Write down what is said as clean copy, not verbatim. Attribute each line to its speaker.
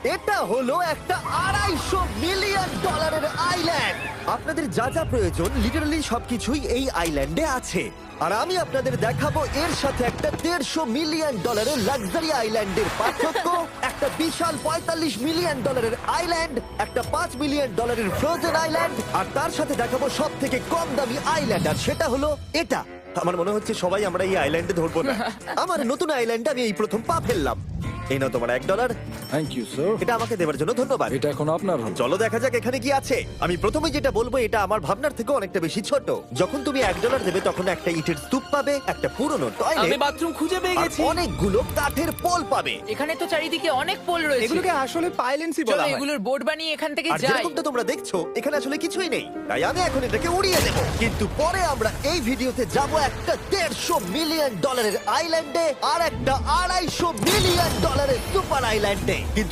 Speaker 1: এটা হলো একটা $250 মিলিয়ন আইল্যান্ড। আপনাদের যা যা প্রয়োজন লিটারালি সবকিছুই এই আইল্যান্ডে আছে। আর আমি আপনাদের দেখাবো এর সাথে একটা $150 মিলিয়ন লাক্সারি আইল্যান্ডের পার্থক্য, একটা বিশাল $45 মিলিয়ন আইল্যান্ড, একটা $5 মিলিয়ন ফ্রোজেন আইল্যান্ড, আর তার সাথে দেখাবো সব থেকে কম দামি আইল্যান্ড, আর সেটা হলো এটা। আমার মনে হচ্ছে সবাই আমরা এই আইল্যান্ডে ধরবো না। আমার নতুন আইল্যান্ডে আমি এই প্রথম পা ফেললাম। এই নাও তোমার $1।
Speaker 2: Thank you sir.
Speaker 1: এটা আমাকে দেওয়ার জন্য ধন্যবাদ।
Speaker 2: এটা এখন আপনার হলো।
Speaker 1: চলো দেখা যাক এখানে কি আছে। আমি প্রথমে যেটা বলবো এটা আমার ভাবনার থেকে অনেকটা বেশি ছোট। যখন তুমি $1 দেবে তখন একটা ইটের স্তূপ পাবে, একটা পুরনো
Speaker 3: আমি
Speaker 1: টয়লেট,
Speaker 3: বাথরুম খুঁজে পেয়ে
Speaker 1: আর
Speaker 3: গেছি।
Speaker 1: অনেকগুলো কাঠের পোল পাবে।
Speaker 4: এখানে তো চারিদিকে অনেক পোল রয়েছে।
Speaker 5: এগুলোকে আসলে পাইলেন্সই
Speaker 4: চলো
Speaker 5: বলা হয়।
Speaker 4: এগুলোর বোর্ড বানিয়ে এখান থেকে
Speaker 1: আর
Speaker 4: যাই।
Speaker 1: যেরকমটা তোমরা দেখছো এখানে আসলে কিছুই নেই, তাই আমি এখন এটাকে উড়িয়ে দেব। কিন্তু পরে আমরা এই ভিডিওতে যাব একটা $150 মিলিয়ন আইল্যান্ডে আর একটা $250 মিলিয়ন সুপার আইল্যান্ডে। কিন্তু